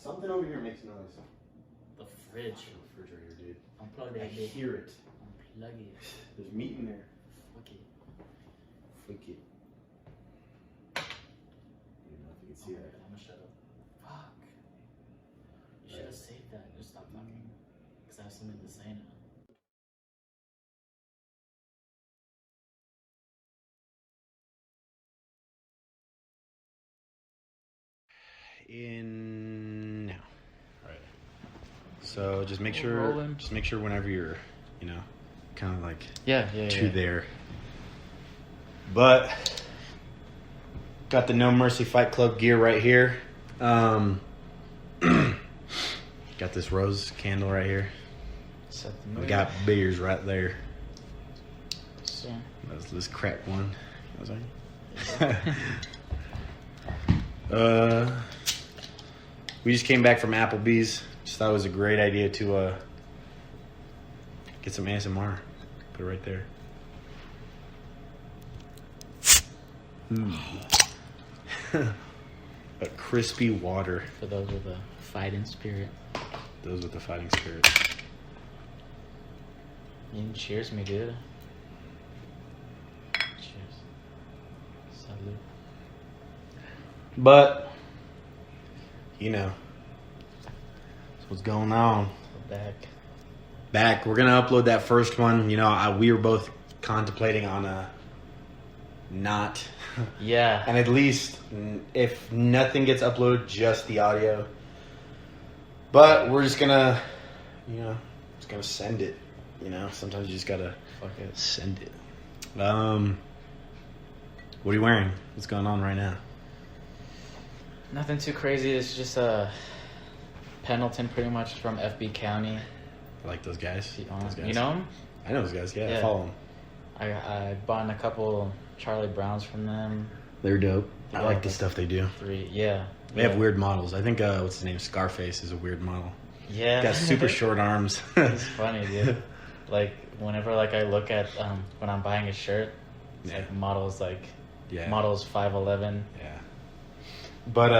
Something over here makes noise. The fridge. Refrigerator, dude. Unplug I that bitch. hear it. Unplug it. There's meat in there. Fuck it. Flick it. I don't know if you can see that. I'm gonna shut up. Fuck. You should have saved that. Just stop talking. Because I have something to say now. In now. All right. So just make sure, whenever you're, kind of like there. But got the No Mercy Fight Club gear right here. Got this rose candle right here. We got beers right there. So. That's this crack one. We just came back from Applebee's. Just thought it was a great idea to get some ASMR. Put it right there. A crispy water. For those with a fighting spirit. Those with the fighting spirit. You can cheers me, dude. Cheers. Salud. But, that's what's going on. We're Back. We're going to upload that first one. We were both contemplating on not. Yeah. And at least, if nothing gets uploaded, just the audio. But we're just going to, send it. Sometimes you just got to send it. What are you wearing? What's going on right now? Nothing too crazy. It's just Pendleton, pretty much from FB County. I like those guys. You know them? I know those guys. Yeah. I follow them. I bought a couple Charlie Browns from them. They're dope. I like the stuff they do. Yeah. They have weird models. I think what's his name? Scarface is a weird model. Yeah. Got super short arms. It's funny, dude. Like whenever I look at when I'm buying a shirt, it's like models models 5'11". Yeah. But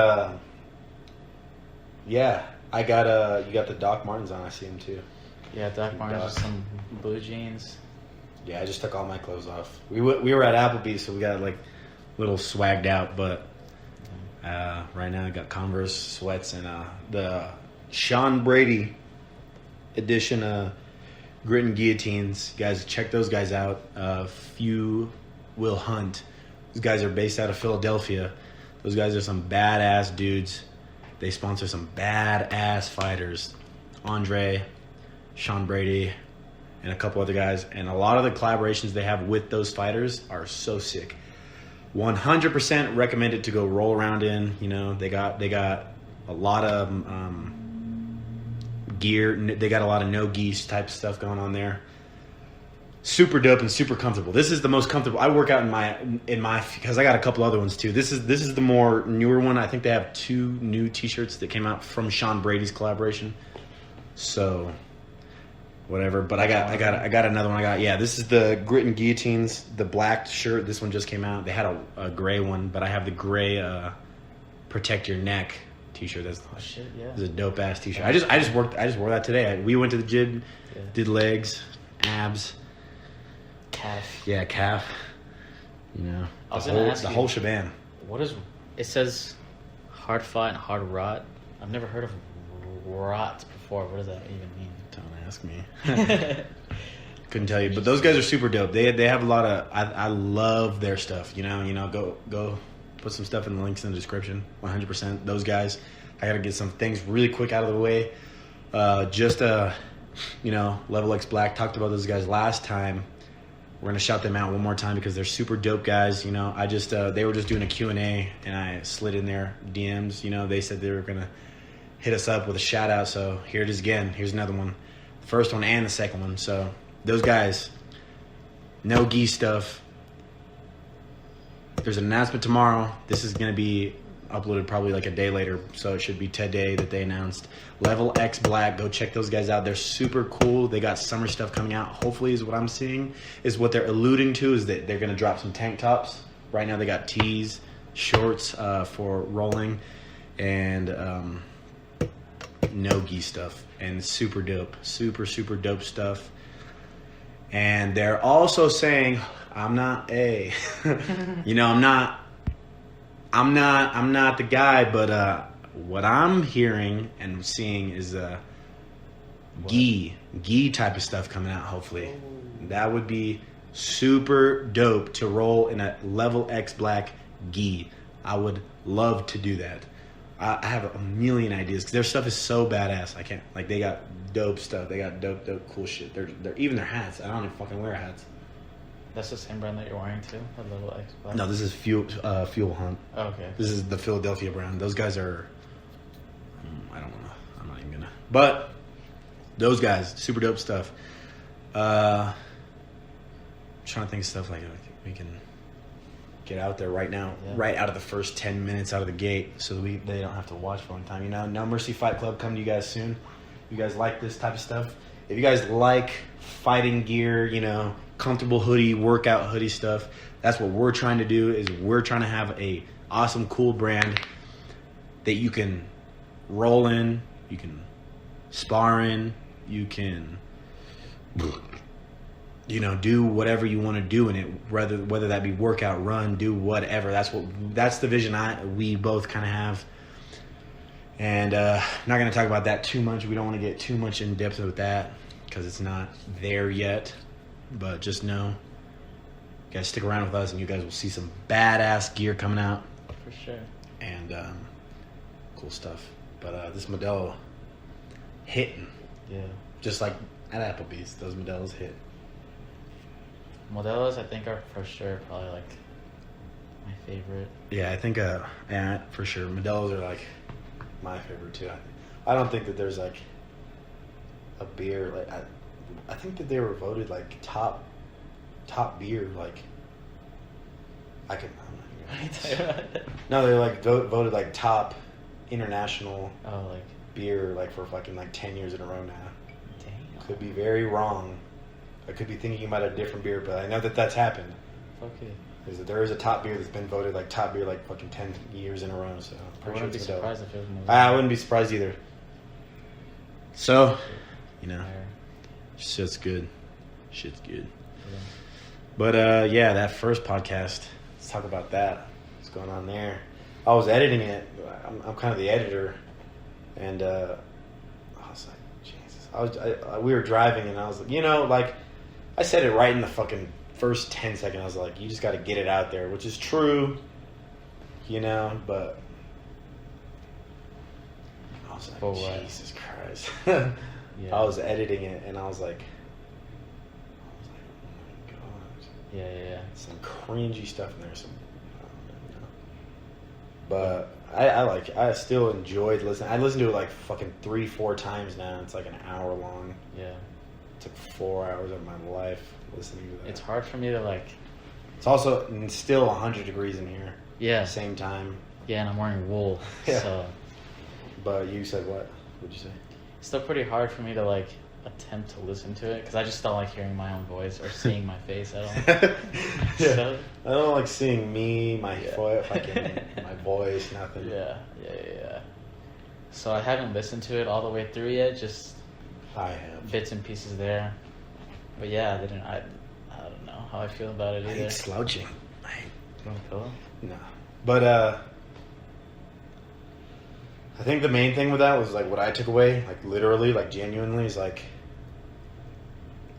I got you got the Doc Martens on. I see them too. Yeah, Doc Martens with some blue jeans. Yeah, I just took all my clothes off. We were at Applebee's, so we got little swagged out. But right now I got Converse sweats and the Sean Brady edition Grit and Guillotines. Guys, check those guys out. Few Will Hunt. Those guys are based out of Philadelphia. Those guys are some badass dudes. They sponsor some badass fighters. Andre, Sean Brady, and a couple other guys. And a lot of the collaborations they have with those fighters are so sick. 100% recommend it to go roll around in. They got a lot of gear. They got a lot of no-gi type stuff going on there. Super dope and super comfortable. This is the most comfortable. I work out in my because I got a couple other ones too. This is the more newer one. I think they have 2 new T-shirts that came out from Sean Brady's collaboration. So, whatever. But I got another one. This is the Grit and Guillotines, the black shirt. This one just came out. They had a gray one, but I have the gray Protect Your Neck T-shirt. That's a dope ass T-shirt. I just wore that today. We went to the gym, did legs, abs. Calf. Yeah, calf. I was gonna ask the you, whole shebang. What is? It says hard fought and hard wrought. I've never heard of wrought before. What does that even mean? Don't ask me. Couldn't tell you, but those guys are super dope. They have a lot of. I love their stuff. Go put some stuff in the links in the description. 100%. Those guys. I got to get some things really quick out of the way. Level X Black talked about those guys last time. We're going to shout them out one more time because they're super dope guys. I just, they were just doing a Q&A and I slid in their DMs. They said they were going to hit us up with a shout out. So here it is again. Here's another one. The first one and the second one. So those guys, no gi stuff. There's an announcement tomorrow. This is going to be uploaded probably a day later. So it should be today that they announced. Level X Black. Go check those guys out. They're super cool. They got summer stuff coming out. Hopefully is what I'm seeing. Is what they're alluding to is that they're going to drop some tank tops. Right now they got tees, shorts for rolling. And no gi stuff, and super dope, super dope stuff. And they're also saying, I'm not a, I'm not the guy, but what I'm hearing and seeing is gi type of stuff coming out. Hopefully, that would be super dope to roll in a level X black gi. I would love to do that. I have a million ideas because their stuff is so badass. I can't, like, they got dope stuff. They got dope cool shit. They're even their hats. I don't even fucking wear hats. That's the same brand that you're wearing too, the Level X Black? No, this is Fuel Hunt. Oh, okay. This is the Philadelphia brand. Those guys are, I don't know. I'm not even gonna. But those guys, super dope stuff. Trying to think of stuff like we can get out there right now, right out of the first 10 minutes out of the gate, so that they don't have to watch for a long time. No Mercy Fight Club coming to you guys soon. You guys like this type of stuff? If you guys like fighting gear, comfortable hoodie, workout hoodie stuff, that's what we're trying to do. Is we're trying to have a awesome, cool brand that you can roll in, you can spar in, you can do whatever you want to do in it, whether that be workout, run, do whatever. That's the vision we both kind of have. And not going to talk about that too much. We don't want to get too much in depth with that because it's not there yet. But just know, you guys stick around with us and you guys will see some badass gear coming out. For sure. And cool stuff. But this Modelo hitting. Yeah. Just like at Applebee's, those Modelos hit. Modelos, I think, are for sure probably like my favorite. Yeah, I think, for sure. Modelos are like my favorite too. I don't think that there's like a beer like I think that they were voted like top beer. Like I'm not no, they're like voted like top international beer like for fucking like 10 years in a row now. Damn. Could be very wrong. I could be thinking about a different beer, but I know that that's happened. Okay. Is that there is a top beer that's been voted like top beer like fucking 10 years in a row. So I wouldn't be surprised if it was Modelo. I wouldn't be surprised either. So, shit's good. Yeah. But that first podcast. Let's talk about that. What's going on there? I was editing it. I'm kind of the editor, and I was like, Jesus. We were driving, and I was like, I said it right in the fucking first 10 seconds. I was like, you just got to get it out there, which is true, but I was like, Jesus Christ. Yeah. I was editing it, and I was like, oh my God. Yeah. Some cringy stuff in there. But I still enjoyed listening. I listened to it like fucking 3-4 times now. It's like an hour long. Yeah. It took 4 hours of my life listening to that. It's hard for me to like. It's also still 100 degrees in here. Yeah. Same time. Yeah, and I'm wearing wool. Yeah. So. But you said what? What'd you say? It's still pretty hard for me to like attempt to listen to it because I just don't like hearing my own voice or seeing my face at all. Yeah. So, I don't like seeing me, my voice, nothing. Yeah. So I haven't listened to it all the way through yet. Just I have bits and pieces there. But yeah, I don't know how I feel about it either. I hate slouching. You want a pillow? No, but I think the main thing with that was like what I took away, like literally, like genuinely, is like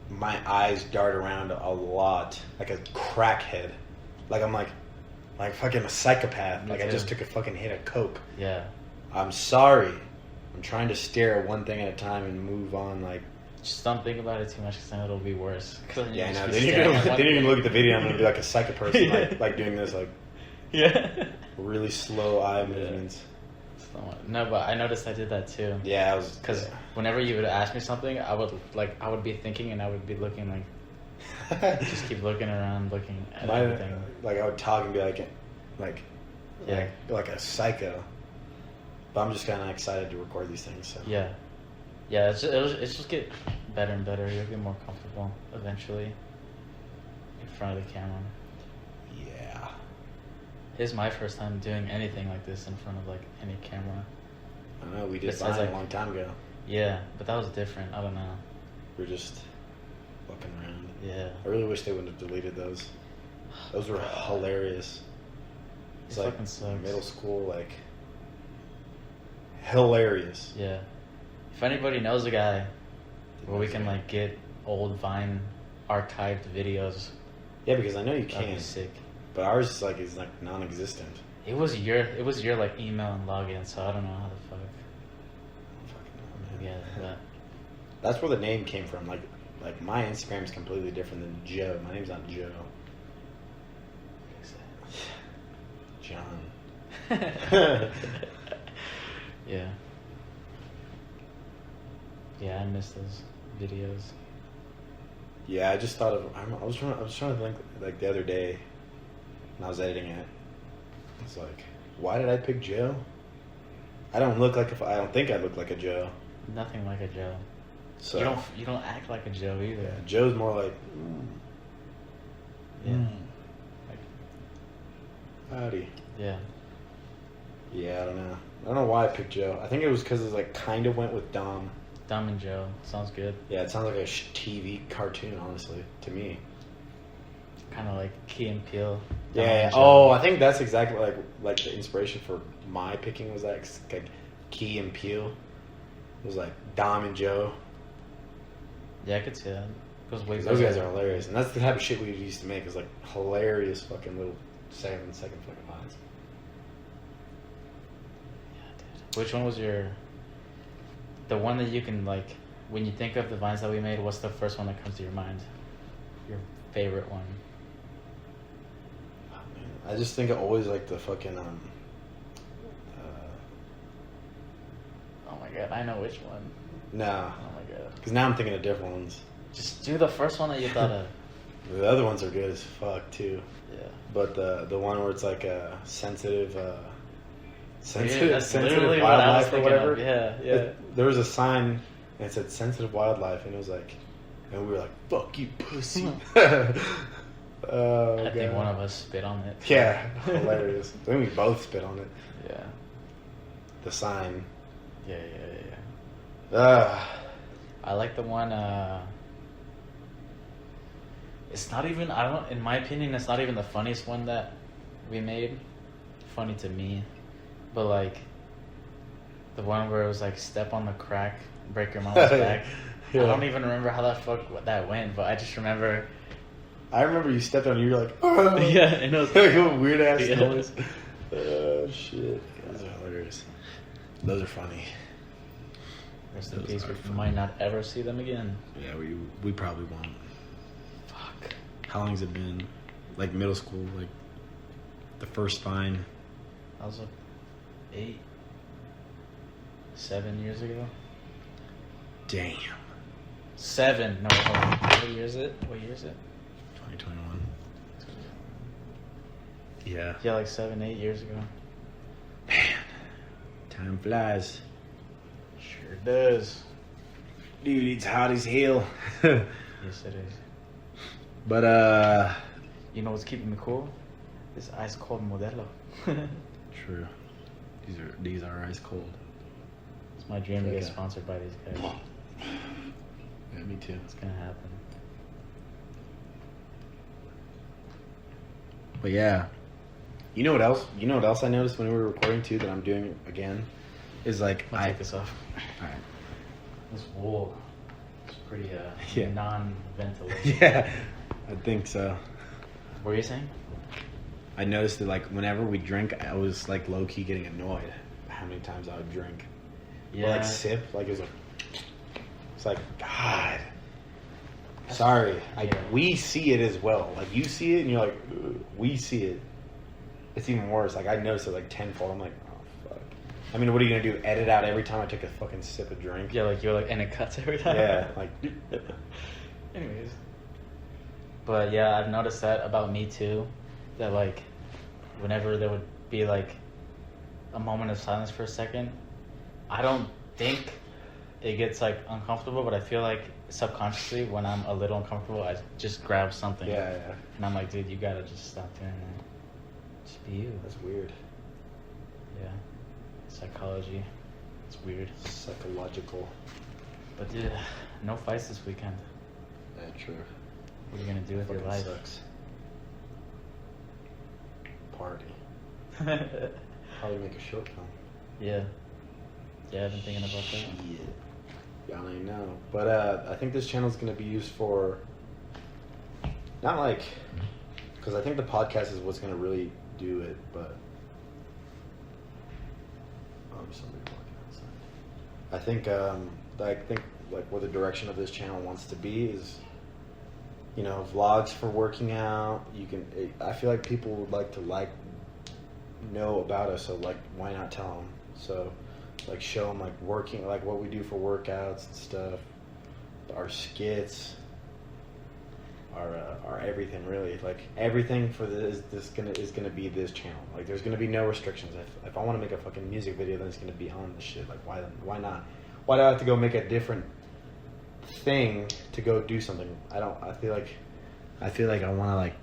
my eyes dart around a lot, like a crackhead. Like I'm like fucking a psychopath. Me like too. I just took a fucking hit of coke. Yeah. I'm sorry. I'm trying to stare at one thing at a time and move on. Like just don't think about it too much because then it'll be worse. Yeah, no. Then you're gonna look at the video. I'm gonna be like a psycho person, like doing this, like really slow eye movements. No, but I noticed I did that too. Yeah, I was because whenever you would ask me something, I would be thinking and I would be looking like just keep looking around, looking at everything. Like I would talk and be like a psycho. But I'm just kind of excited to record these things. So. Yeah. It's just get better and better. You'll get more comfortable eventually in front of the camera. Yeah. It's my first time doing anything like this in front of like any camera. I know, we did Besides, Vine like- a long time ago. Yeah, but that was different. I don't know. We were just fucking around. Yeah. I really wish they wouldn't have deleted those. Those were hilarious. It's It like fucking sucks. middle school, like, hilarious. Yeah. If anybody knows a guy where we can like get old Vine archived videos, Yeah, because I know you that'd can, be sick. but ours is like non-existent. It was your like email and login, so I don't know how the fuck. I don't fucking know, man. Yeah, but That's where the name came from. Like my Instagram is completely different than Joe. My name's not Joe. John. yeah. Yeah, I miss those videos. Yeah, I just thought of. I was trying to think like the other day, when I was editing it. It's like, why did I pick Joe? I don't think I look like a Joe. Nothing like a Joe. So You don't act like a Joe either. yeah, Joe's more like. Yeah. Like, howdy. Yeah. Yeah, I don't know why I picked Joe. I think it was because it like kind of went with Dom. Dom&Joe sounds good. Yeah, it sounds like a TV cartoon, honestly, to me. Kind of like Key and Peele. Yeah. Dom&Joe. Oh, I think that's exactly like the inspiration for my picking was like Key and Peele. It was like Dom and Joe. Yeah, I could see that. Goes way Those back. guys are hilarious, and that's the type of shit we used to make. Is like hilarious fucking little 7-second fucking lines. Yeah, dude. Which one was the one that you can like when you think of the vines that we made? What's the first one that comes to your mind? Your favorite one? Oh, man. I just think I always like the fucking Oh my god, I know which one. nah, Oh my god. because now I'm thinking of different ones. Just do the first one that you thought of. The other ones are good as fuck too. Yeah. But the one where it's like a sensitive That's literally sensitive what I was wildlife or thinking whatever. of. Yeah. There was a sign and it said sensitive wildlife, and it was like, and we were like, "Fuck you, pussy." Oh, I think God. one of us spit on it. Yeah, hilarious. I think we both spit on it. Yeah. The sign. Yeah. I like the one. It's not even. I don't. In my opinion, it's not even the funniest one that we made. Funny to me, but like the one where it was like step on the crack, break your mama's back. Yeah. I don't even remember how that went, but I just remember. I remember you stepped on it, you were like, "Oh." Yeah, and it was like a weird ass Yeah. noise. Oh shit. Those are hilarious. Those are funny. Rest in Those peace. are We funny. might not ever see them again. Yeah, we probably won't. Fuck. How long has it been? Like middle school, like the first Vine. That was 7 years ago. Damn. 7. No, hold on. What year is it? 2021. Yeah. Yeah, like 7, 8 years ago. Man, time flies. Sure does. Dude, it's hot as hell. Yes, it is. But You know what's keeping me cool? This ice cold modelo. true. These are ice cold. It's my dream to get Okay. sponsored by these guys. Yeah, me too. It's gonna happen. But yeah. You know what else? You know what else I noticed when we were recording too that I'm doing again? Is like I'll take this off. Alright. This wool is pretty Yeah. non-ventilated. Yeah. I think so. What were you saying? I noticed that like whenever we drink, I was like low key getting annoyed how many times I would drink. Or, like sip, like it was like, it's like God. Sorry, we see it as well. Like you see it, and you're like, "Ugh," we see it. It's even worse. Like I noticed it like tenfold. I'm like, oh fuck. I mean, what are you gonna do? Edit out every time I take a fucking sip of drink? Yeah, like you're like, and it cuts every time. Yeah, like. Anyways. But yeah, I've noticed that about me too. That like, whenever there would be like a moment of silence for a second, I don't think it gets like uncomfortable, but I feel like subconsciously when I'm a little uncomfortable, I just grab something. Yeah. And I'm like, dude, you gotta just stop doing that. Just be you. That's weird. Yeah. Psychology. It's weird. Psychological. But dude, no fights this weekend. Yeah, true. What are you gonna do with your life? Sucks. Party. Probably make a short film. Yeah. Yeah, I've been thinking about that. Shit. Y'all don't even know. But I think this channel is going to be used for, not like, because I think the podcast is what's going to really do it, but, somebody walking outside. I think like what the direction of this channel wants to be is, you know, vlogs for working out. I feel like people would like to know about us, so like why not tell them? So like show them like working, like what we do for workouts and stuff, our skits, our everything really. Like everything for this is gonna be this channel. Like there's gonna be no restrictions. If I want to make a fucking music video, then it's gonna be on this shit. Like why not? Why do I have to go make a different thing to go do something? I feel like I want to like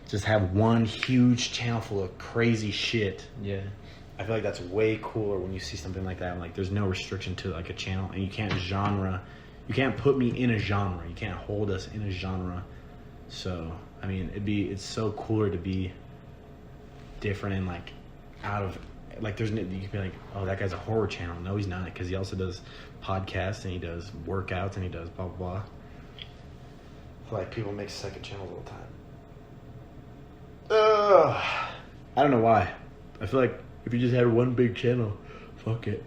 just have one huge channel full of crazy shit. Yeah. I feel like that's way cooler when you see something like that. Like there's no restriction to like a channel, and you can't put me in a genre. You can't hold us in a genre. So I mean, it's so cooler to be different and like out of like you can be like, oh, that guy's a horror channel. No, he's not, because he also does podcasts and he does workouts and he does blah blah blah. I feel like people make second channels all the time. I don't know why. I feel like if you just had one big channel, fuck it.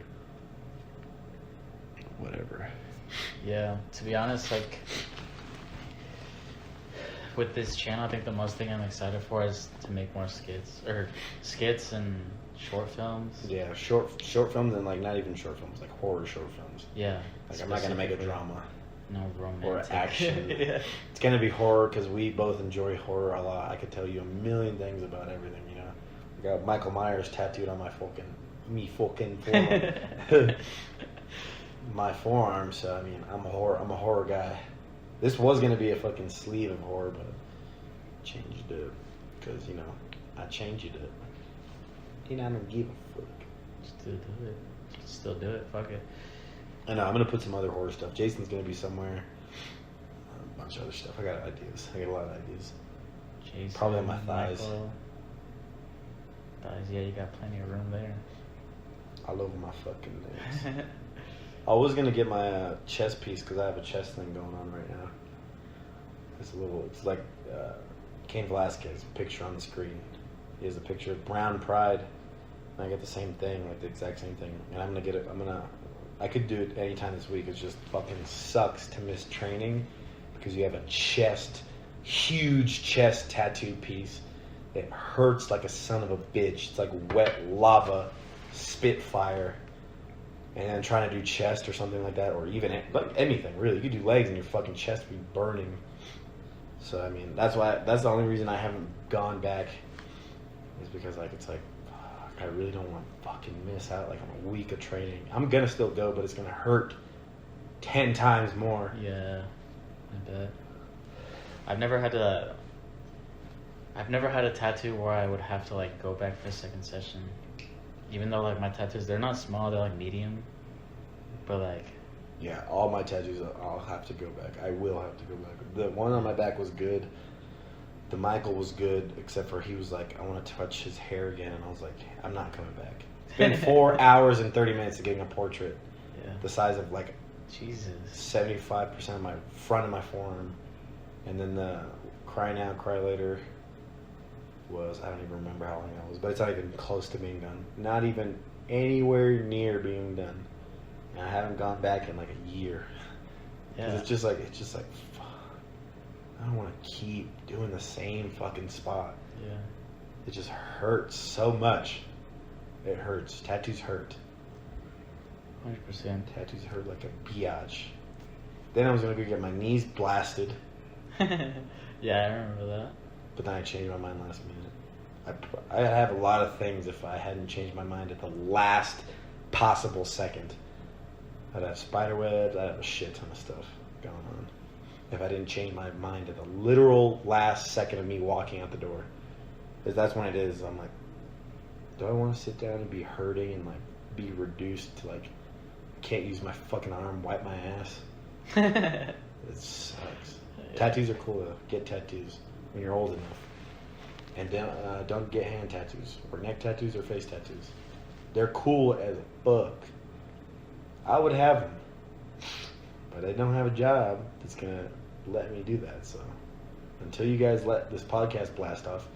Whatever. Yeah, to be honest, like with this channel, I think the most thing I'm excited for is to make more skits and short films. Yeah, short films, and like not even short films, like horror short films. Yeah. Like I'm not gonna make a drama. No romantic. Or action. Yeah. It's gonna be horror because we both enjoy horror a lot. I could tell you a million things about everything, you know. I got Michael Myers tattooed on my fucking forearm. My forearm, so I mean I'm a horror guy. This was gonna be a fucking sleeve of horror, but changed it because you know I changed it. You know I don't give a fuck. Still do it. Fuck it. I know I'm gonna put some other horror stuff. Jason's gonna be somewhere. A bunch of other stuff. I got ideas. I got a lot of ideas. Jason, probably on my thighs. Michael. Thighs, yeah, you got plenty of room there. All over my fucking legs. I was gonna get my chest piece because I have a chest thing going on right now. It's like Cain Velasquez picture on the screen. He has a picture of Brown Pride, and I get the same thing, like the exact same thing. And I'm gonna get it. I could do it anytime this week. It just fucking sucks to miss training because you have a huge chest tattoo piece. It hurts like a son of a bitch. It's like wet lava, spitfire. And then trying to do chest or something like that, or even like anything really. You could do legs and your fucking chest would be burning. So I mean, that's the only reason I haven't gone back, is because like it's like, fuck, I really don't want to fucking miss out like on a week of training. I'm gonna still go, but it's gonna hurt 10 times more. Yeah, I bet. I've never had a tattoo where I would have to like go back for a second session. Even though like my tattoos, they're not small, they're like medium. But like, yeah, all my tattoos, I'll have to go back. I will have to go back. The one on my back was good. The Michael was good, except for he was like, I want to touch his hair again. And I was like, I'm not coming back. It's been 4 hours and 30 minutes of getting a portrait. Yeah. The size of like Jesus, 75% of my front of my forearm. And then the Cry Now, Cry Later was, I don't even remember how long that was, but it's not even close to being done. Not even anywhere near being done. And I haven't gone back in like a year. Yeah. It's just like, fuck. I don't want to keep doing the same fucking spot. Yeah. It just hurts so much. It hurts. Tattoos hurt. 100%. Tattoos hurt like a biatch. Then I was going to go get my knees blasted. Yeah, I remember that. But then I changed my mind last minute. I have a lot of things if I hadn't changed my mind at the last possible second. I'd have spider webs, I'd have a shit ton of stuff going on. If I didn't change my mind at the literal last second of me walking out the door. Because that's when it is. I'm like, do I want to sit down and be hurting and like be reduced to like can't use my fucking arm, wipe my ass. It sucks. Yeah. Tattoos are cool though. Get tattoos when you're old enough. And don't get hand tattoos or neck tattoos or face tattoos. They're cool as fuck. I would have them, but I don't have a job that's gonna let me do that. So until you guys let this podcast blast off,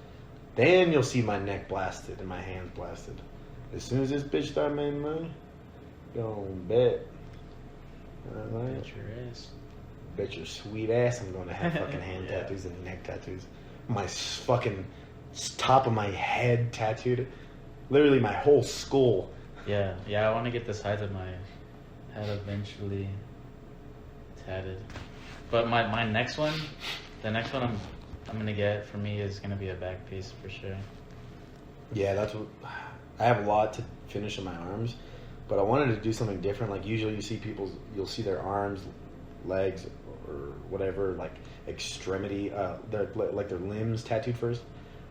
then you'll see my neck blasted and my hands blasted. As soon as this bitch start making money, don't bet. Right? Bet your ass. Bet your sweet ass I'm going to have fucking hand tattoos and neck tattoos. My fucking top of my head tattooed. Literally my whole skull. Yeah, I want to get the sides of my head eventually tatted. But my next one, the next one I'm gonna get for me is gonna be a back piece for sure. Yeah, that's what I have a lot to finish in my arms, but I wanted to do something different. Like usually you'll see their arms, legs, or whatever, like extremity, their limbs tattooed first.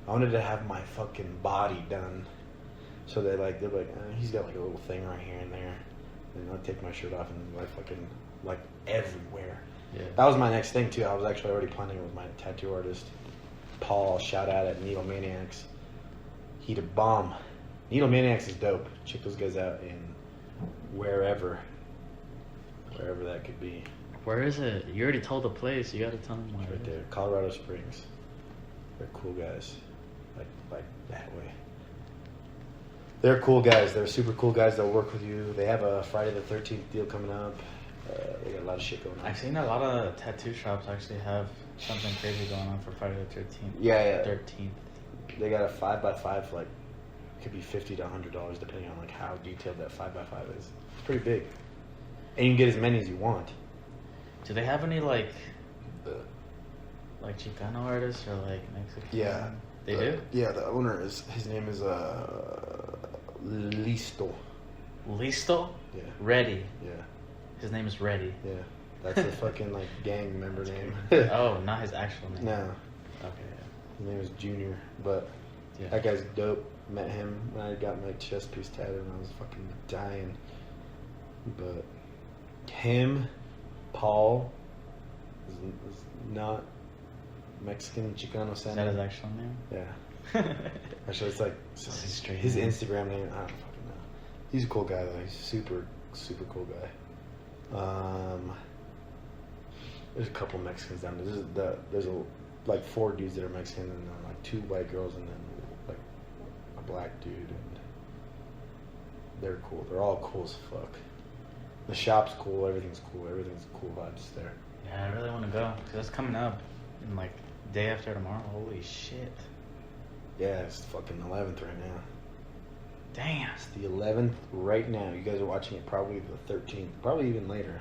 I wanted to have my fucking body done, so they're like, he's got like a little thing right here and there, and I'll take my shirt off and like fucking like everywhere. Yeah. That was my next thing too. I was actually already planning with my tattoo artist, Paul. Shout out at Needle Maniacs. He the bomb. Needle Maniacs is dope. Check those guys out in wherever that could be. Where is it? You already told the place. You got to tell them where. Right there, Colorado Springs. They're cool guys. Like that way. They're cool guys. They're super cool guys. They'll work with you. They have a Friday the 13th deal coming up. They got a lot of shit going on. I've seen a lot of tattoo shops actually have something crazy going on for Friday the 13th. Yeah. 13th. They got a 5x5 for like, it could be $50 to $100 depending on like how detailed that 5x5 is. It's pretty big, and you can get as many as you want. Do they have any like Chicano artists or like Mexican? Yeah, they do. Yeah, the owner his name is Listo. Listo? Yeah. Ready. Yeah. His name is Ready. Yeah, that's a fucking like gang member name. Oh, not his actual name. No. Okay. Yeah. His name is Junior, but that guy's dope. Met him when I got my chest piece tattooed and I was fucking dying. But him, Paul, is not Mexican, Chicano Santa. Is that his actual name? Yeah. Actually, it's like his Instagram name. I don't fucking know. He's a cool guy though. He's super, super cool guy. There's a couple Mexicans down there. There's like 4 dudes that are Mexican, and then like 2 white girls, and then like a black dude, and they're cool. They're all cool as fuck. The shop's cool. Everything's cool. Everything's cool vibes there. Yeah, I really want to go because that's coming up in like day after tomorrow. Holy shit! Yeah, it's fucking 11th right now. Damn. It's the 11th right now. You guys are watching it probably the 13th. Probably even later.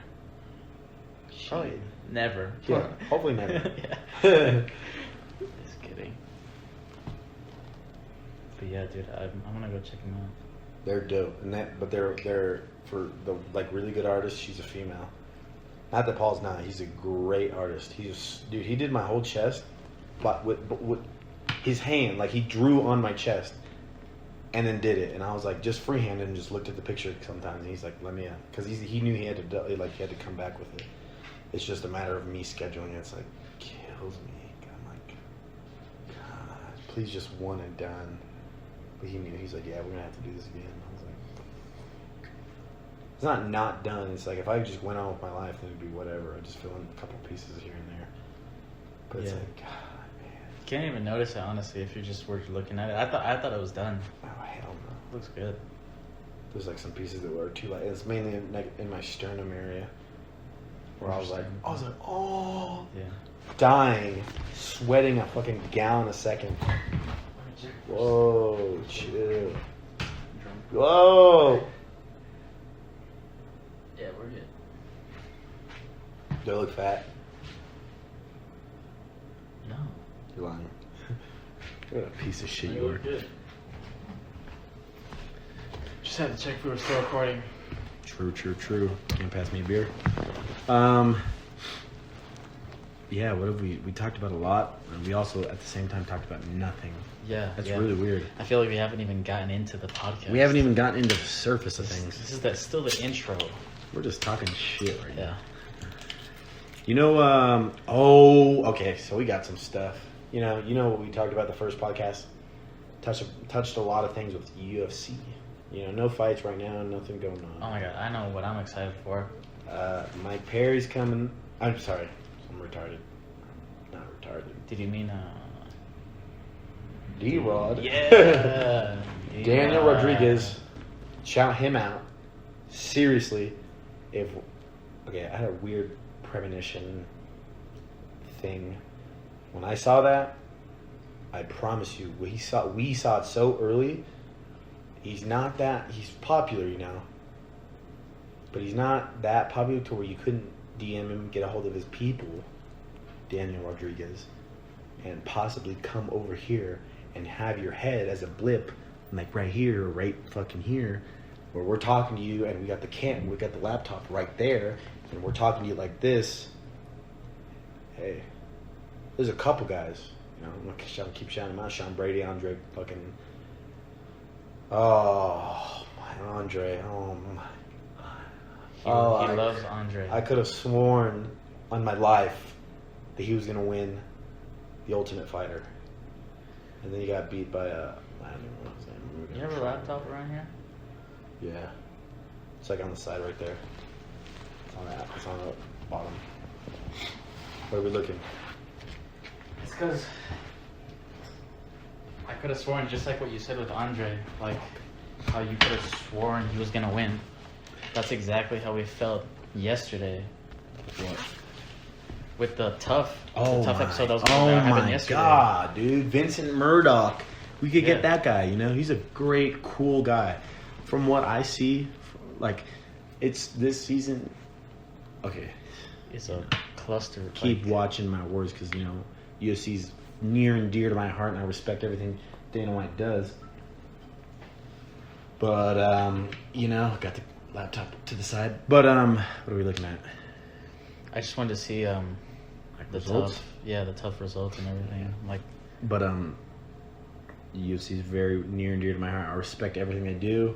Probably never. Yeah, hopefully never. Just kidding. But yeah, dude, I'm gonna go check them out. They're dope, but they're for the like really good artists. She's a female. Not that Paul's not. He's a great artist. He did my whole chest, but with his hand, like he drew on my chest. And then did it, and I was like, just freehanded and just looked at the picture sometimes. And he's like, "Let me," because he knew he had to come back with it. It's just a matter of me scheduling it. It's like kills me. I'm like, God, please just one and done. But he knew. He's like, "Yeah, we're gonna have to do this again." I was like, it's not done. It's like if I just went on with my life, then it'd be whatever. I just fill in a couple pieces here and there. But it's like, God. Can't even notice it honestly if you just were looking at it. I thought it was done. Oh hell no! Looks good. There's like some pieces that were too light. It's mainly in my sternum area where I was like, oh, yeah, dying, sweating a fucking gallon a second. Whoa, chill. Whoa. Yeah, we're good. Do I look fat? No. You're lying. What a piece of shit you are. Good. Just had to check if we were still recording. True. Can't pass me a beer. yeah, what have we talked about a lot, and we also at the same time talked about nothing. Yeah, That's yeah. really weird. I feel like we haven't even gotten into the podcast. We haven't even gotten into the surface of things. This is still the intro. We're just talking shit right Yeah. now. You know, okay, so we got some stuff. You know what we talked about the first podcast? Touched a lot of things with UFC. You know, no fights right now, nothing going on. Oh my god, I know what I'm excited for. Mike Perry's coming. I'm sorry, I'm retarded. Not retarded. Did you mean D-Rod. Yeah. Daniel Rodriguez. Shout him out. Seriously, I had a weird premonition thing. When I saw that, I promise you, we saw it so early. He's popular, you know. But he's not that popular to where you couldn't DM him, get a hold of his people, Daniel Rodriguez, and possibly come over here and have your head as a blip, like right here, right fucking here, where we're talking to you and we got the laptop right there, and we're talking to you like this. Hey, there's a couple guys, you know, I'm gonna keep shouting them out. Sean Brady, Andre, fucking, oh my Andre, oh my. He loves Andre. I could have sworn on my life that he was gonna win the Ultimate Fighter, and then he got beat by I don't even know his name. You have a laptop around here? Yeah, it's like on the side right there. It's on the bottom. Where are we looking? It's because I could have sworn, just like what you said with Andre, like how you could have sworn he was gonna win. That's exactly how we felt yesterday. What? With the tough episode that was oh that happened my yesterday. god, dude! Vincent Murdoch. We could get that guy. You know, he's a great, cool guy. From what I see, like, it's this season. Okay, It's a cluster. keep watching my words, because you know UFC's near and dear to my heart, and I respect everything Dana White does. But you know, got the laptop to the side. But what are we looking at? I just wanted to see the results? the tough results and everything. Like, But UFC is very near and dear to my heart. I respect everything they do.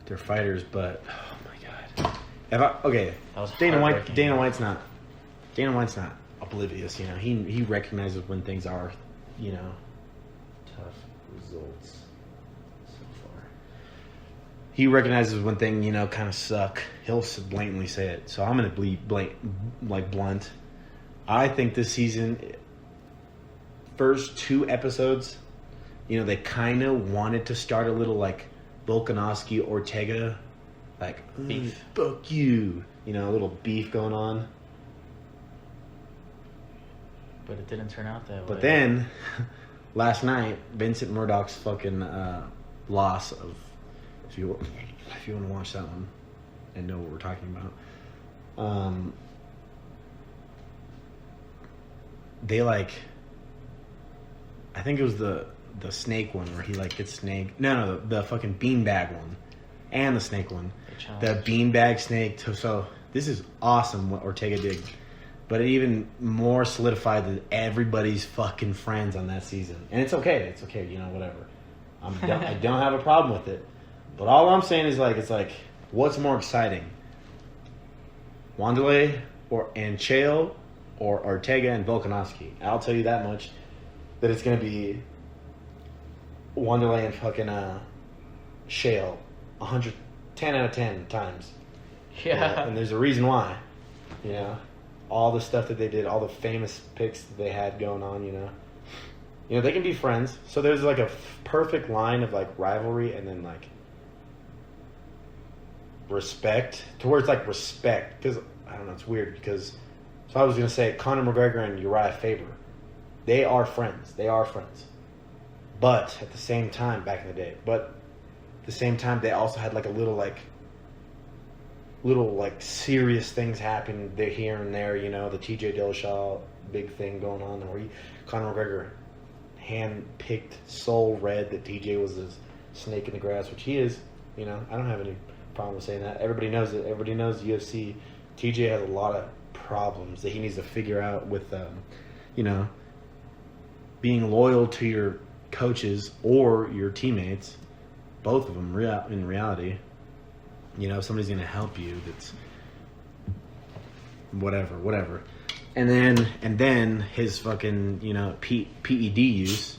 They're fighters, but oh my god. that was heartbreaking. Dana White's not oblivious. You know, he recognizes when things are, you know, tough results so far. He recognizes when things, you know, kind of suck. He'll blatantly say it. So I'm gonna be blunt. I think this season, first 2 episodes, you know, they kind of wanted to start a little like Volkanovski Ortega, like beef. Fuck you, you know, a little beef going on. But it didn't turn out that way. But then, last night, Vincent Murdoch's fucking loss of, if you want to watch that one and know what we're talking about, they like, I think it was the snake one where he like gets snake. No, the fucking beanbag one, and the snake one. The beanbag snake. So this is awesome what Ortega did, but it even more solidified that everybody's fucking friends on that season, and it's okay. It's okay. You know, whatever. I don't have a problem with it, but all I'm saying is like, it's like, what's more exciting, Wanderlei and Chael, or Ortega and Volkanovski? I'll tell you that much, that it's gonna be Wanderlei and fucking Chael 10 out of 10 times. Yeah. And there's a reason why. You know, all the stuff that they did, all the famous picks that they had going on, you know. You know, they can be friends. So there's like a perfect line of like rivalry and then like respect, to where it's like respect. Because, I don't know, it's weird because, so I was going to say Conor McGregor and Uriah Faber, they are friends. They are friends. But at the same time, back in the day, they also had like a little serious things happen there, here and there. You know, the TJ Dillashaw big thing going on, where Conor McGregor hand-picked soul red that TJ was a snake in the grass, which he is. You know, I don't have any problem with saying that. Everybody knows it. Everybody knows UFC. TJ has a lot of problems that he needs to figure out with, you know, being loyal to your coaches or your teammates, both of them in reality. You know, if somebody's going to help you, that's whatever. And then his fucking, you know, PED use.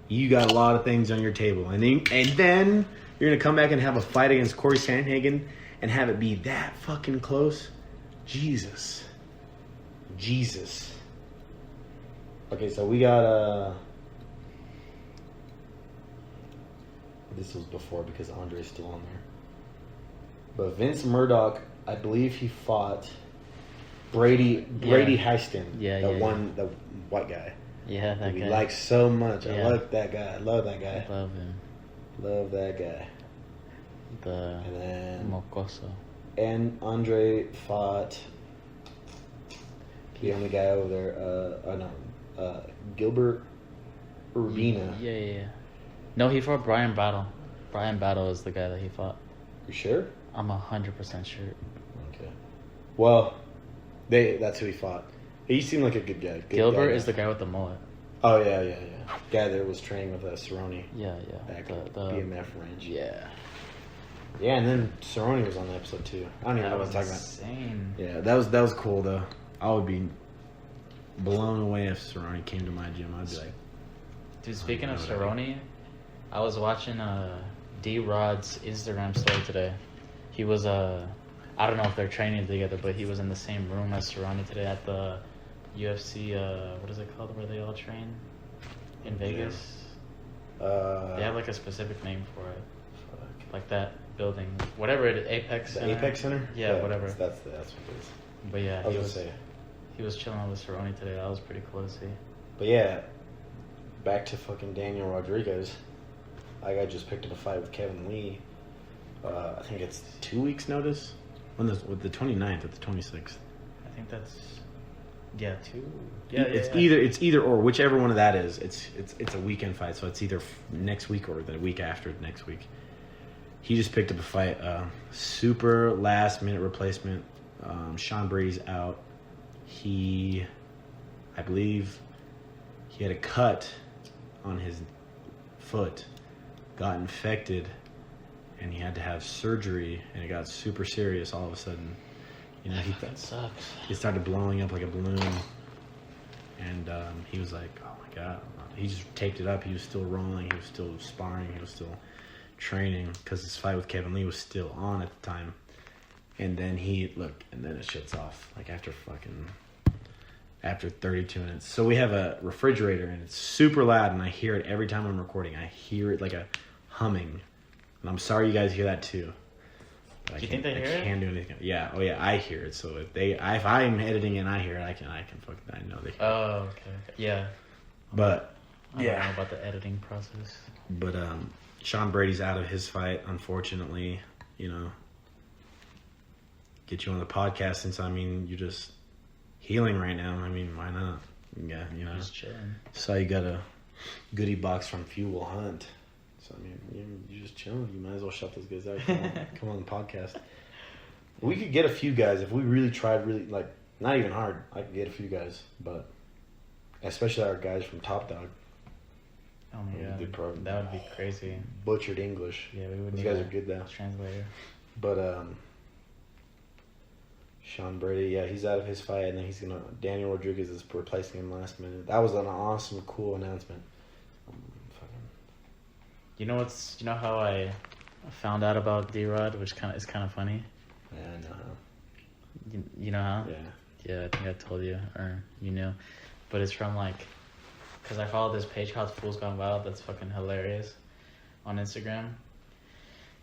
You got a lot of things on your table. And then you're going to come back and have a fight against Corey Sandhagen and have it be that fucking close? Jesus. Okay, so we got this was before because Andre's still on there. But Vince Murdoch, I believe he fought Brady Heiston. The white guy. Yeah, that we guy. like so much. Yeah. I like that guy. I love that guy. I love him. Love that guy. And then Mocoso. And Andre fought the only guy over there. Gilbert Urbina. Yeah. No, he fought Brian Battle. Brian Battle is the guy that he fought. You sure? I'm 100% sure. Okay. Well, that's who he fought. He seemed like a good guy. Gilbert is the guy with the mullet. Oh, yeah. Guy that was training with Cerrone. Yeah. Back at the BMF range. Yeah. Yeah, and then Cerrone was on the episode too. I don't even know what I'm talking insane. about. Yeah, that was cool though. I would be blown away if Cerrone came to my gym. I'd be like, dude. Speaking of Cerrone, I was watching D-Rod's Instagram story today. He was I don't know if they're training together, but he was in the same room as Cerrone today at the UFC. What is it called? Where they all train in Vegas. They have like a specific name for it. Like that building, whatever it is, Apex Center. Apex Center? Yeah, whatever. That's what it is. But yeah, he was chilling with Cerrone today. That was pretty cool to see. But yeah, back to fucking Daniel Rodriguez. I just picked up a fight with Kevin Lee. I think it's 2 weeks notice. With the 29th or the 26th. I think that's 2. Yeah, it's either or, whichever one of that is. It's a weekend fight, so it's either next week or the week after next week. He just picked up a fight, super last minute replacement. Sean Brady's out. I believe he had a cut on his foot, got infected, and he had to have surgery, and it got super serious all of a sudden. You know, that sucks. He started blowing up like a balloon, and he was like, "Oh my god!" He just taped it up. He was still rolling. He was still sparring. He was still training because his fight with Kevin Lee was still on at the time. And then and then it shuts off like after 32 minutes. So we have a refrigerator and it's super loud, and I hear it every time I'm recording. I hear it like a humming, and I'm sorry you guys hear that too. Do you think they hear it? I can't do anything. Yeah. Oh yeah, I hear it. So if I'm editing and I hear it, I know they hear it. Oh, okay. Yeah. But I don't know about the editing process. But Sean Brady's out of his fight, unfortunately. You know, get you on the podcast since you're just healing right now. I mean, why not? Yeah, you know. Just chilling. So you got a goodie box from Fuel Hunt. So I mean, you're just chilling. You might as well shut those guys out. Come on the podcast. We could get a few guys if we really tried. Really, like, not even hard. I could get a few guys, but especially our guys from Top Dog. Oh my god, that would be crazy. Butchered English. Yeah, we would. Those guys are good now. Translator. But Sean Brady, yeah, he's out of his fight, and then Daniel Rodriguez is replacing him last minute. That was an awesome, cool announcement. You know how I found out about D-Rod, which is kind of funny. Yeah, I know how. You know how? Yeah. Yeah, I think I told you, or you knew, but it's from because I follow this page called Fools Gone Wild that's fucking hilarious on Instagram.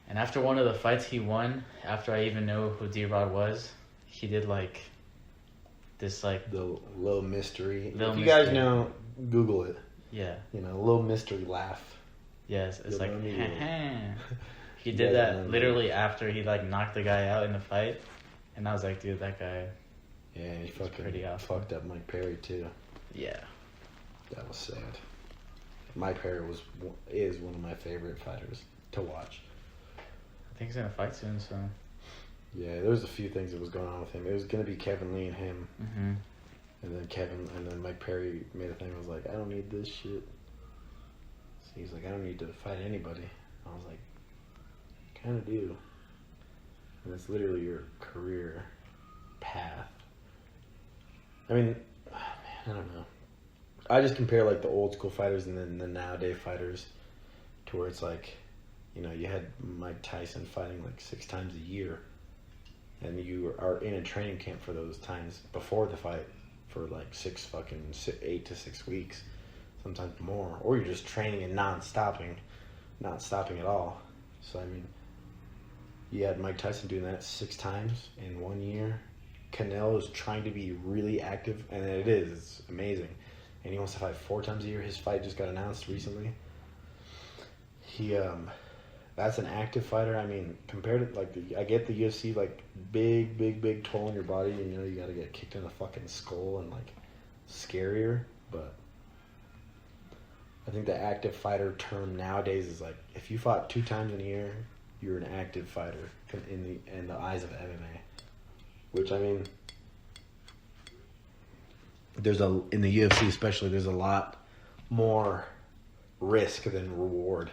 And after one of the fights he won, after I even knew who D-Rod was, he did this the little mystery. If you guys know, Google it. Yeah. You know, a little mystery laugh. Yes, it's like, he did that literally after he knocked the guy out in the fight, and I was like, dude, that guy. Yeah, he fucking fucked up Mike Perry too. Yeah. That was sad. Mike Perry is one of my favorite fighters to watch. I think he's gonna fight soon, so. Yeah, there was a few things that was going on with him. It was going to be Kevin Lee and him. Mm-hmm. And then Mike Perry made a thing. I was like, I don't need this shit. So he's like, I don't need to fight anybody. I was like, kind of do. And it's literally your career path. I mean, man, I don't know. I just compare like the old school fighters and then the nowadays fighters to where it's like, you know, you had Mike Tyson fighting like 6 times a year. And you are in a training camp for those times before the fight for like 8 to 6 weeks, sometimes more. Or you're just training and not stopping at all. So, I mean, you had Mike Tyson doing that 6 times in 1 year. Canelo is trying to be really active, and it is. It's amazing. And he wants to fight 4 times a year. His fight just got announced recently. That's an active fighter. I mean, compared to, like, I get the UFC, like, big toll on your body. You know, you got to get kicked in the fucking skull and, like, scarier. But I think the active fighter term nowadays is, like, if you fought 2 times in a year, you're an active fighter in the eyes of MMA. Which, I mean, in the UFC especially, there's a lot more risk than reward.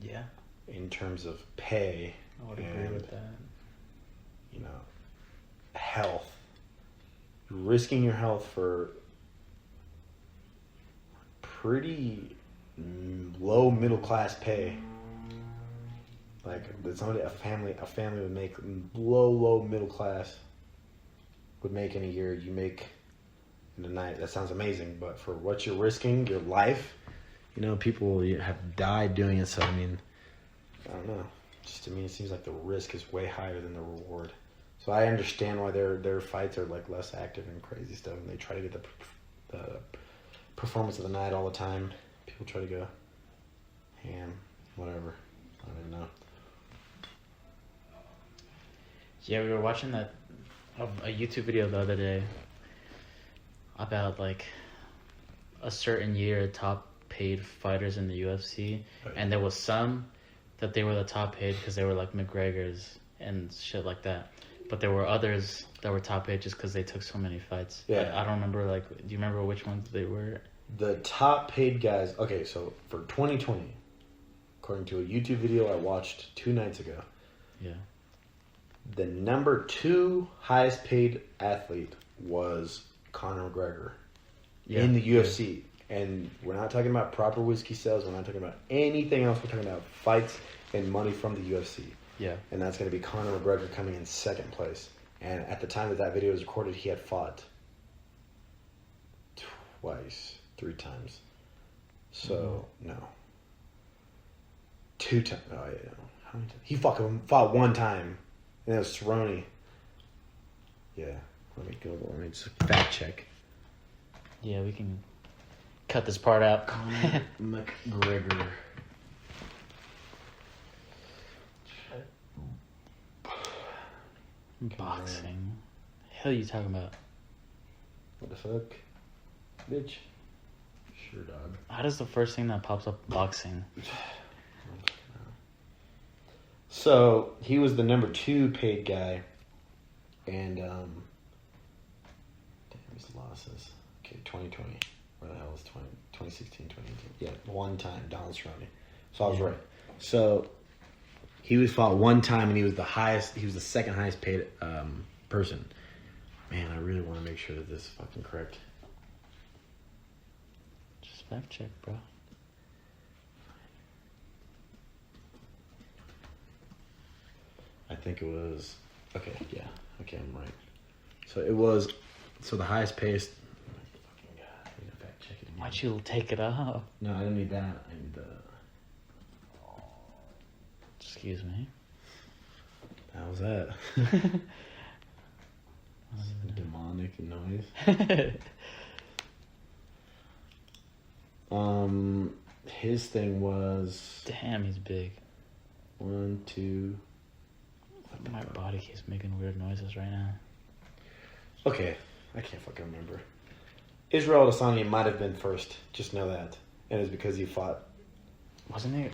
Yeah. In terms of pay. I would agree with that. You know, health. You're risking your health for pretty low middle class pay. Like somebody, a family would make low middle class would make in a year. You make in a night. That sounds amazing, but for what you're risking, your life. You know, people have died doing it, so I mean, I don't know. Just to me, it seems like the risk is way higher than the reward. So I understand why their fights are like less active and crazy stuff, and they try to get the performance of the night all the time. People try to go ham, whatever. I don't even know. Yeah, we were watching a YouTube video the other day about like a certain year top paid fighters in the UFC, and there was some that they were the top paid because they were like McGregor's and shit like that, but there were others that were top paid just because they took so many fights. Yeah, I don't remember, like, do you remember which ones they were? The top paid guys. Okay, so for 2020, according to a YouTube video I watched 2 nights ago, yeah, the number 2 highest paid athlete was Conor McGregor in the UFC. Yeah. And we're not talking about proper whiskey sales. We're not talking about anything else. We're talking about fights and money from the UFC. Yeah. And that's going to be Conor McGregor coming in 2nd place. And at the time that video was recorded, he had fought 3 times. So, no. 2 times. Oh, yeah. How many times? He fought 1 time. And it was Cerrone. Yeah. Let me just fact check. Yeah, we can cut this part out. Conor McGregor. Boxing. Hell, you talking about? What the fuck, bitch? Sure, dog. How does the first thing that pops up boxing? So he was the number 2 paid guy, and damn his losses. Okay, 2020. Where the hell is 2016, 2018? Yeah, 1 time, Donald Cerrone. So I was right. So he was fought 1 time, and he was the highest. He was the 2nd highest paid person. Man, I really want to make sure that this is fucking correct. Just fact check, bro. I think it was. Okay, yeah. Okay, I'm right. So it was. So the highest paid. Why'd you take it off? No, I didn't need that. I need the. Excuse me. How was that? Demonic noise. His thing was. Damn, he's big. 1, 2. My body keeps making weird noises right now. Okay, I can't fucking remember. Israel Adesanya might have been first. Just know that. And it's because he fought. Wasn't he?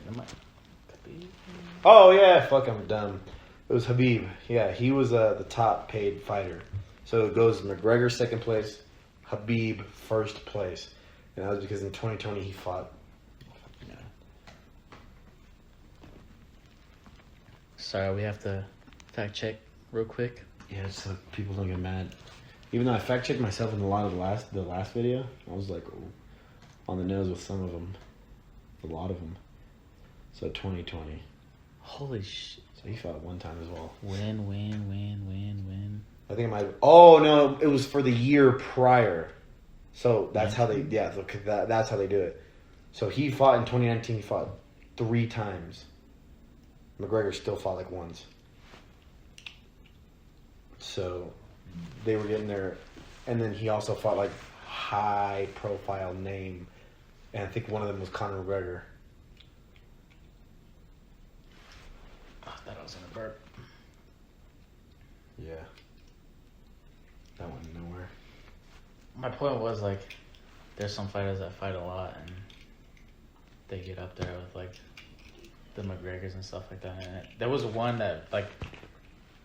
Oh, yeah. Fuck, I'm dumb. It was Habib. Yeah, he was the top paid fighter. So it goes McGregor second place, Habib first place, and that was because in 2020 he fought. Sorry, we have to fact check real quick. Yeah, so people don't get mad. Even though I fact checked myself in a lot of the last video, I was like on the nose with some of them, a lot of them. So 2020. Holy shit! So he fought one time as well. Win. I think it might. Oh no, it was for the year prior. So that's how they. Yeah, look, that's how they do it. So he fought in 2019. He fought 3 times. McGregor still fought like once. So they were getting there, and then he also fought like high profile name, and I think one of them was Conor McGregor. I thought I was gonna burp. Yeah. That went nowhere. My point was like, there's some fighters that fight a lot, and they get up there with like the McGregors and stuff like that. And there was one that like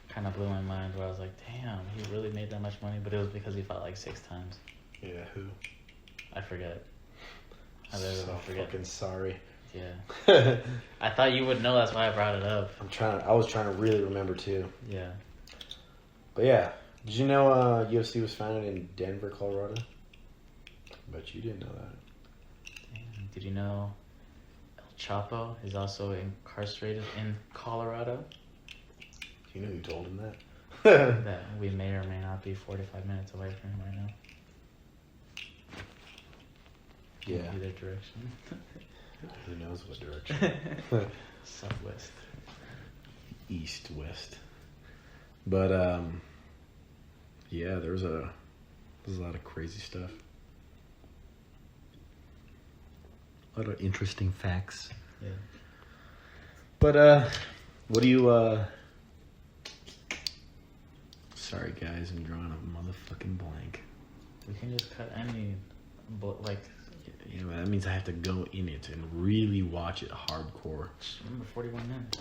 kind of blew my mind where I was like, damn, he really made that much money, but it was because he fought like 6 times. Yeah, who? I forget. So fucking sorry. Yeah. I thought you would know, that's why I brought it up. I was trying to really remember too. Yeah. But yeah. Did you know UFC was founded in Denver, Colorado? Bet you didn't know that. Damn. Did you know El Chapo is also incarcerated in Colorado? Do you know who told him that? That we may or may not be 45 minutes away from him right now. Yeah. Either direction. Who knows what direction? Southwest. East, west. But yeah, there's a lot of crazy stuff. A lot of interesting facts. Yeah. But what do you sorry guys, I'm drawing a motherfucking blank. We can just cut any like. Yeah, but that means I have to go in it and really watch it hardcore. Remember 41 minutes.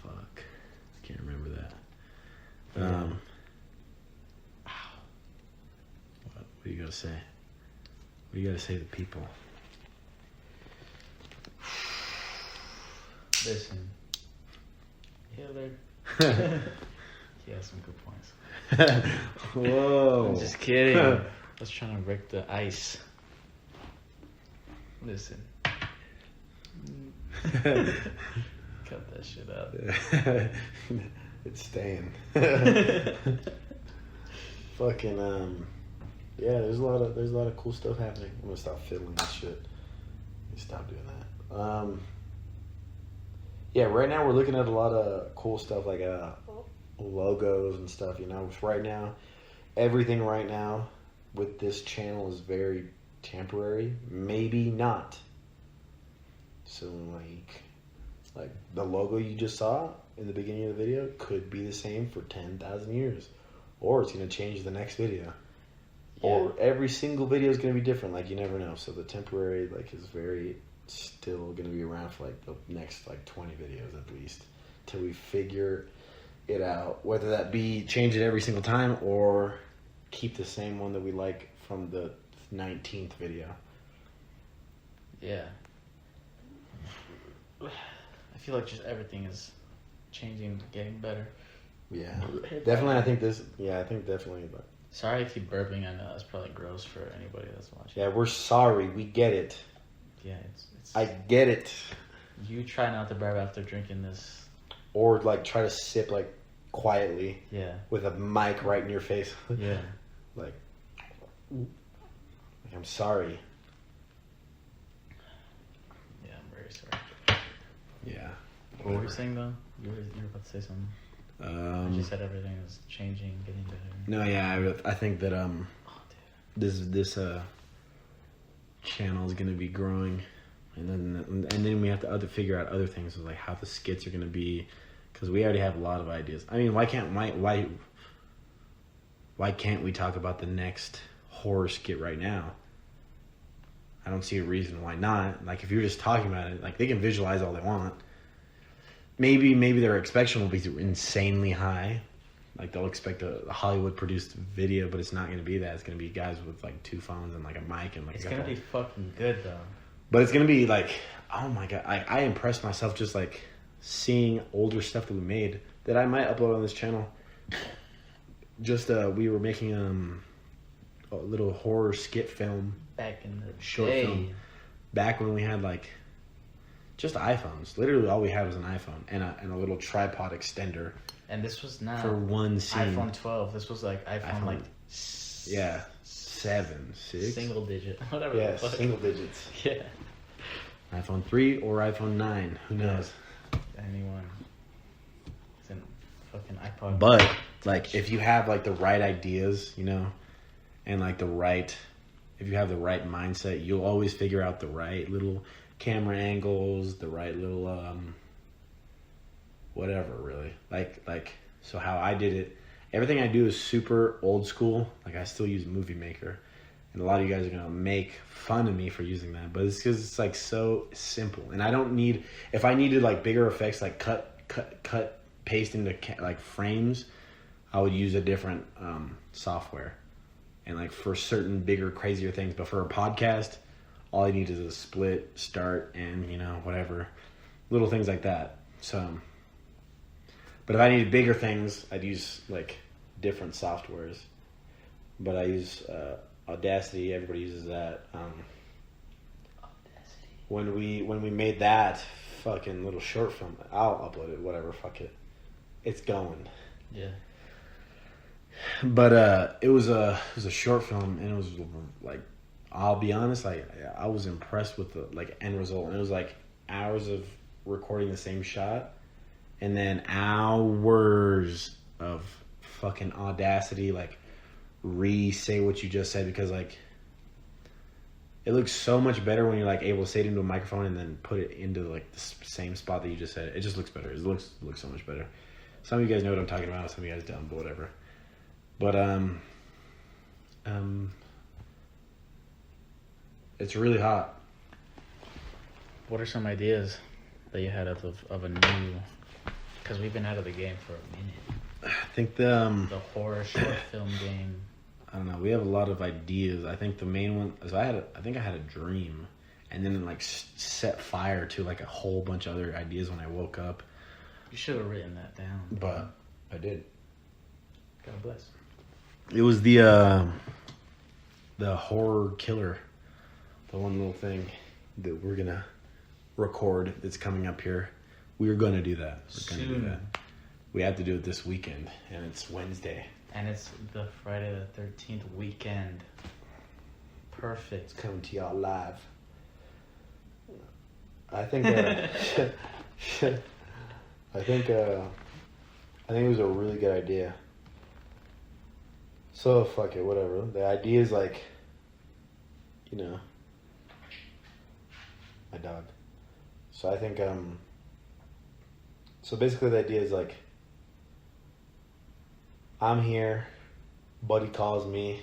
Fuck. I can't remember that. Yeah. What do you gotta say? What do you gotta say to people? Listen. Hitler. He has some good points. Whoa. I'm just kidding. I was trying to break the ice. Listen. Cut that shit out. It's staying. Fucking yeah, there's a lot of cool stuff happening. I'm gonna stop fiddling this shit. Stop doing that. Yeah, right now we're looking at a lot of cool stuff like logos and stuff, you know. Right now, everything right now with this channel is very temporary, maybe not. So like the logo you just saw in the beginning of the video could be the same for 10,000 years, or it's going to change the next video. Yeah. Or every single video is going to be different, like you never know. So the temporary like is very still going to be around for like the next like 20 videos at least till we figure it out, whether that be change it every single time or keep the same one that we like from the 19th video. Yeah. I feel like just everything is changing, getting better. Yeah. Definitely, I think definitely. But sorry I keep burping. I know that's probably gross for anybody that's watching. Yeah, we're sorry. We get it. Yeah, it's I get it. You try not to burp after drinking this. Or like try to sip like quietly. Yeah. With a mic right in your face. Yeah. Like I'm sorry. Yeah, I'm very sorry. Yeah. What were you saying though? You were about to say something. You said everything is changing, getting better. No, yeah, I think that this channel is going to be growing, and then we have to figure out other things like how the skits are going to be, because we already have a lot of ideas. I mean, why can't we talk about the next horror skit right now? I don't see a reason why not. Like, if you're just talking about it, like, they can visualize all they want. maybe their expectation will be insanely high. Like they'll expect a Hollywood produced video, but it's not going to be that. It's going to be guys with like 2 phones and like a mic and like. It's going to be fucking good though. But it's going to be like, oh my god, I impressed myself just like seeing older stuff that we made that I might upload on this channel. Just we were making a little horror skit film back in the short day. film back when we had like just iPhones. Literally all we had was an iPhone and a little tripod extender. And this was not for one scene. iPhone 12. This was like iPhone like 7, 6, single digit, whatever. Yeah, single digits. Yeah. iPhone 3 or iPhone 9. Who knows? Anyone. It's an fucking iPod. But like, if you have like the right ideas, you know, and like if you have the right mindset, you'll always figure out the right little camera angles, the right little whatever, really. Like so how I did it, everything I do is super old school. Like I still use Movie Maker, and a lot of you guys are gonna make fun of me for using that, but it's because it's like so simple, and I don't need, if I needed like bigger effects, like cut paste into like frames, I would use a different software, and like for certain bigger, crazier things. But for a podcast, all I need is a split, start, and you know, whatever little things like that. So, but if I needed bigger things, I'd use like different softwares. But I use Audacity. Everybody uses that. Audacity. When we made that fucking little short film, I'll upload it. Whatever, fuck it. It's going. Yeah. But it was a short film, and it was like, I'll be honest, I was impressed with the like end result, and it was like hours of recording the same shot, and then hours of fucking Audacity, like re-say what you just said, because like it looks so much better when you're like able to say it into a microphone and then put it into like the same spot that you just said. It just looks better. It looks so much better. Some of you guys know what I'm talking about. Some of you guys don't, but whatever. But it's really hot. What are some ideas that you had of a new? Because we've been out of the game for a minute. I think the horror short film game. I don't know. We have a lot of ideas. I think the main one is I think I had a dream, and then like set fire to like a whole bunch of other ideas when I woke up. You should have written that down. But I did. God bless. It was the horror killer, the one little thing that we're gonna record that's coming up here. We are gonna do that. We're gonna do that. We have to do it this weekend, and it's Wednesday. And it's the Friday the 13th weekend. Perfect. It's coming to y'all live. I think. I think it was a really good idea. So fuck it, whatever. The idea is like, you know, my dog. So I think so basically the idea is like, I'm here, buddy calls me,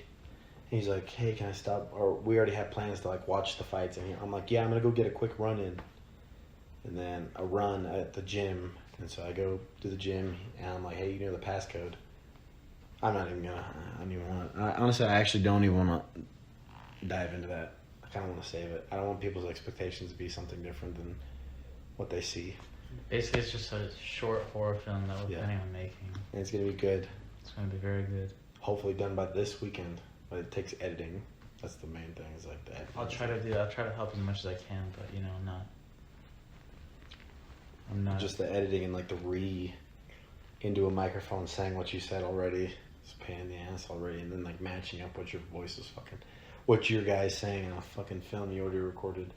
he's like, hey, can I stop? Or we already have plans to like watch the fights, and I'm like, yeah, I'm gonna go get a quick run in, and then a run at the gym. And so I go to the gym, and I'm like, hey, you know the passcode? I don't even want to. Honestly, I actually don't even want to dive into that. I kind of want to save it. I don't want people's expectations to be something different than what they see. Basically, it's just a short horror film that we're planning on making. And it's going to be good. It's going to be very good. Hopefully done by this weekend, but it takes editing. That's the main thing, is like that. I'll try to help as much as I can, but you know, I'm not. Just the editing and like the into a microphone saying what you said already. It's a pain in the ass already, and then like matching up what your voice is fucking, what your guy's saying in a fucking film you already recorded.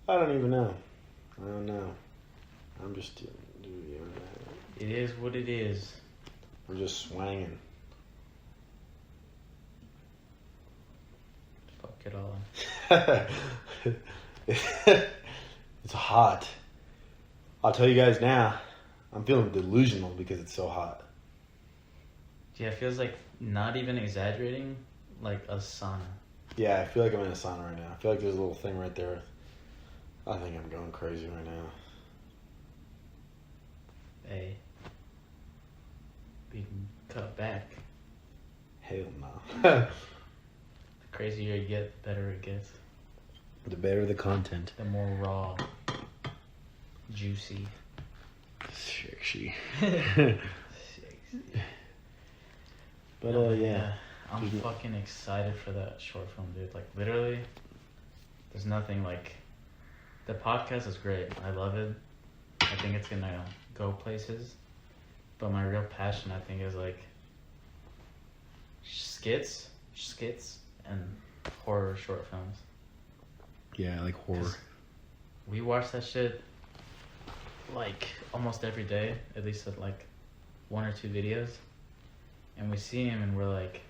I don't even know. I don't know. I'm just It is what it is. I'm just swanging. Fuck it all. It's hot. I'll tell you guys now, I'm feeling delusional because it's so hot. Yeah, it feels like, not even exaggerating, like a sauna. Yeah, I feel like I'm in a sauna right now. I feel like there's a little thing right there. I think I'm going crazy right now. Hey. Being cut back. Hell no. The crazier you get, the better it gets. The better the content. The more raw. Juicy. Sexy. Sexy. But yeah. I'm fucking excited for that short film, dude. Like, literally, there's nothing like... The podcast is great. I love it. I think it's gonna go places. But my real passion, I think, is like skits, and horror short films. Yeah, like horror. We watch that shit like almost every day, at least at like 1 or 2 videos, and we see him and we're like,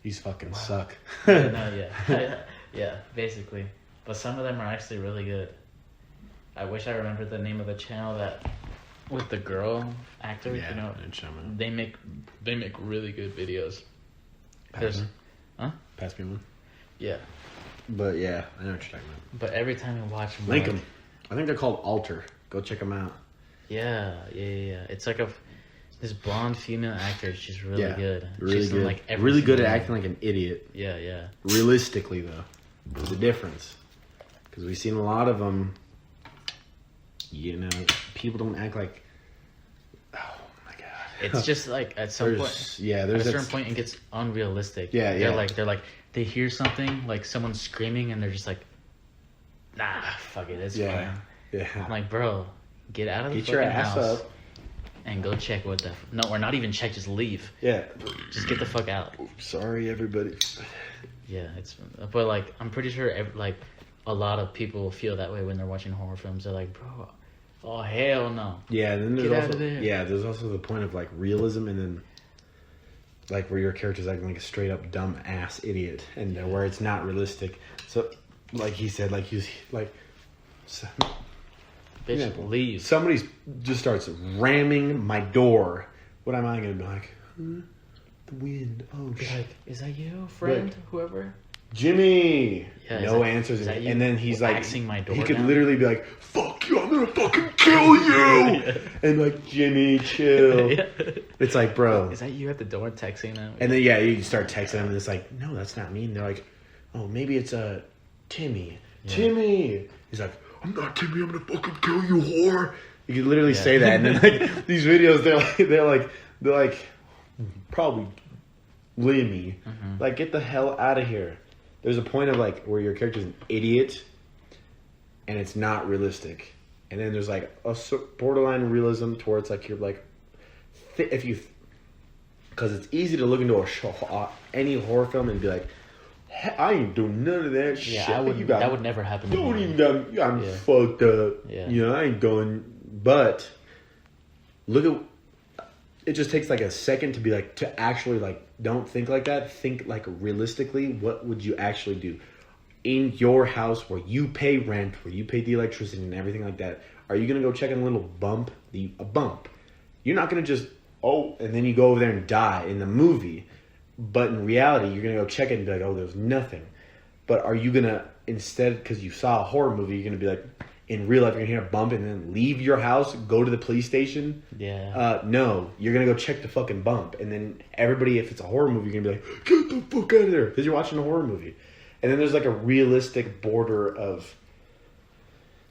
these fucking suck. Yeah, basically. But some of them are actually really good. I wish I remembered the name of the channel that with the girl actor. Yeah, you know, they make really good videos. Pass me one. Yeah. But yeah, I know what you're talking about. But every time we watch them, link them. I think they're called Alter. Go check them out. Yeah. It's like this blonde female actor. She's really good. Really she's good. Like really good at acting like an idiot. Yeah. Realistically, though, there's a difference. Because we've seen a lot of them. You know, people don't act like. Oh my god! It's just like at some point. Yeah, there's at a certain point it gets unrealistic. Yeah. They're like they hear something like someone screaming and they're just like, nah, fuck it, it's fine. Yeah. I'm like, bro, get out of the fucking house up and go check what the. No, or not even check, just leave. Yeah. Just get the fuck out. Sorry, everybody. Yeah, but like I'm pretty sure like a lot of people feel that way when they're watching horror films. They're like, bro. Oh hell no! Yeah, and then there's Get also out of there. Yeah, there's also the point of like realism, and then like where your character's acting like a straight up dumb ass idiot, and where it's not realistic. So, like he said, like he's like, bitch, leave. Somebody just starts ramming my door. What am I gonna be like? The wind. Oh shit! Like, is that you, friend? Like, whoever. Jimmy. Yeah, no answers, and then he's like, my door he could down? literally be like, "Fuck you! I'm gonna fucking kill you!" And like, Jimmy, chill. It's like, bro, is that you at the door texting them? And then you start texting them, and it's like, no, that's not me. And they're like, oh, maybe it's Timmy. Yeah. Timmy. He's like, I'm not Timmy. I'm gonna fucking kill you, whore. You could literally say that, and then like these videos, they're like probably Limmy. Mm-hmm. Like, get the hell out of here. There's a point of like where your character's an idiot, and it's not realistic, and then there's like a borderline realism towards like you're like, if you, because it's easy to look into any horror film and be like, I ain't doing none of that shit. Yeah, that would never happen. Don't even done. I'm fucked up. Yeah. You know, I ain't going. But look at. It just takes like a second to be like, to actually like, don't think like that. Think like realistically, what would you actually do in your house where you pay rent, where you pay the electricity and everything like that? Are you gonna go check on a little bump? A bump. You're not gonna just and then you go over there and die in the movie. But in reality, you're gonna go check it and be like, oh, there's nothing. But are you gonna instead, because you saw a horror movie, you're gonna be like, in real life, you're gonna hear a bump and then leave your house, go to the police station? Yeah. No, you're gonna go check the fucking bump, and then everybody, if it's a horror movie, you're gonna be like, get the fuck out of there, because you're watching a horror movie. And then there's like a realistic border of